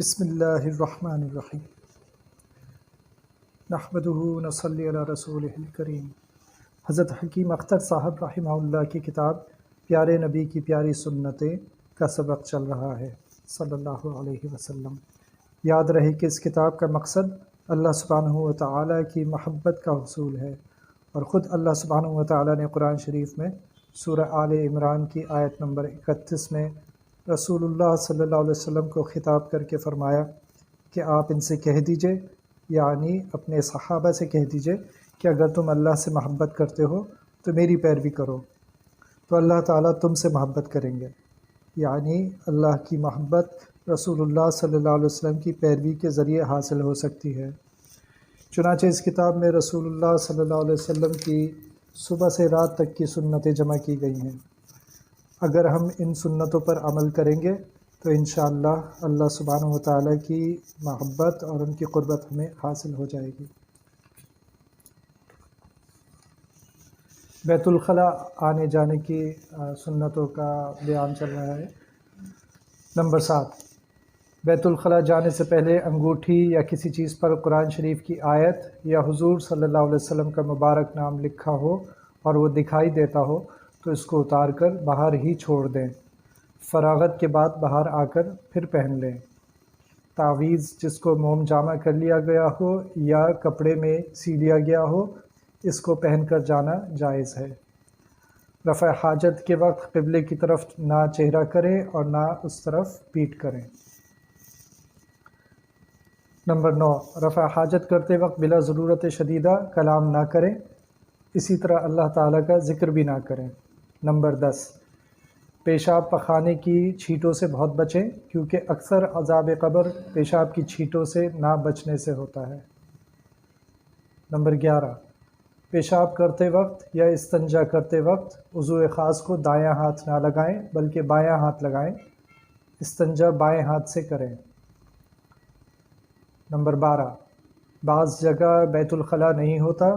بسم اللہ الرحمن الرحیم نحمدہ نصلی علی رسولہ الکریم۔ حضرت حکیم اختر صاحب رحمہ اللہ کی کتاب پیارے نبی کی پیاری سنتیں کا سبق چل رہا ہے صلی اللہ علیہ وسلم۔ یاد رہے کہ اس کتاب کا مقصد اللہ سبحانہ و تعالیٰ کی محبت کا حصول ہے، اور خود اللہ سبحانہ و تعالیٰ نے قرآن شریف میں سورہ آل عمران کی آیت نمبر 31 میں رسول اللہ صلی اللہ علیہ وسلم کو خطاب کر کے فرمایا کہ آپ ان سے کہہ دیجئے، یعنی اپنے صحابہ سے کہہ دیجئے کہ اگر تم اللہ سے محبت کرتے ہو تو میری پیروی کرو، تو اللہ تعالیٰ تم سے محبت کریں گے۔ یعنی اللہ کی محبت رسول اللہ صلی اللہ علیہ وسلم کی پیروی کے ذریعے حاصل ہو سکتی ہے۔ چنانچہ اس کتاب میں رسول اللہ صلی اللہ علیہ وسلم کی صبح سے رات تک کی سنتیں جمع کی گئی ہیں۔ اگر ہم ان سنتوں پر عمل کریں گے تو انشاءاللہ اللہ سبحانہ و تعالیٰ کی محبت اور ان کی قربت ہمیں حاصل ہو جائے گی۔ بیت الخلاء آنے جانے کی سنتوں کا بیان چل رہا ہے۔ نمبر 7، بیت الخلاء جانے سے پہلے انگوٹھی یا کسی چیز پر قرآن شریف کی آیت یا حضور صلی اللہ علیہ وسلم کا مبارک نام لکھا ہو اور وہ دکھائی دیتا ہو تو اس کو اتار کر باہر ہی چھوڑ دیں۔ فراغت کے بعد باہر آ کر پھر پہن لیں۔ تعویذ جس کو موم جامع کر لیا گیا ہو یا کپڑے میں سی لیا گیا ہو، اس کو پہن کر جانا جائز ہے۔ رفع حاجت کے وقت قبلے کی طرف نہ چہرہ کریں اور نہ اس طرف پیٹھ کریں۔ نمبر 9، رفع حاجت کرتے وقت بلا ضرورت شدیدہ کلام نہ کریں، اسی طرح اللہ تعالیٰ کا ذکر بھی نہ کریں۔ نمبر 10، پیشاب پخانے کی چھینٹوں سے بہت بچیں، کیونکہ اکثر عذاب قبر پیشاب کی چھینٹوں سے نہ بچنے سے ہوتا ہے۔ نمبر 11، پیشاب کرتے وقت یا استنجا کرتے وقت عضو خاص کو دایاں ہاتھ نہ لگائیں بلکہ بایاں ہاتھ لگائیں۔ استنجا بائیں ہاتھ سے کریں۔ نمبر 12، بعض جگہ بیت الخلاء نہیں ہوتا،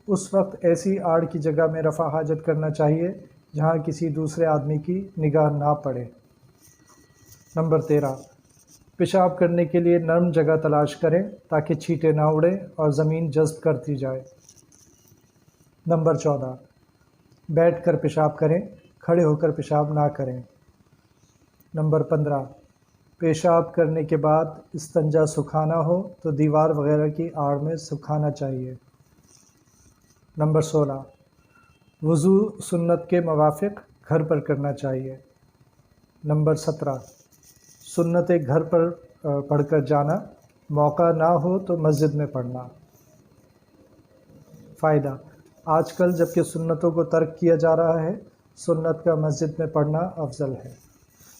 اس وقت ایسی آڑ کی جگہ میں رفع حاجت کرنا چاہیے جہاں کسی دوسرے آدمی کی نگاہ نہ پڑے۔ نمبر 13، پیشاب کرنے کے لیے نرم جگہ تلاش کریں تاکہ چھینٹیں نہ اڑیں اور زمین جذب کرتی جائے۔ نمبر 14، بیٹھ کر پیشاب کریں، کھڑے ہو کر پیشاب نہ کریں۔ نمبر 15، پیشاب کرنے کے بعد استنجا سکھانا ہو تو دیوار وغیرہ کی آڑ میں سکھانا چاہیے۔ نمبر 16، وضو سنت کے موافق گھر پر کرنا چاہیے۔ نمبر 17، سنت گھر پر پڑھ کر جانا، موقع نہ ہو تو مسجد میں پڑھنا۔ فائدہ، آج کل جب کہ سنتوں کو ترک کیا جا رہا ہے، سنت کا مسجد میں پڑھنا افضل ہے۔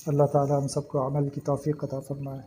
اللہ تعالی ہم سب کو عمل کی توفیق عطا فرمائے۔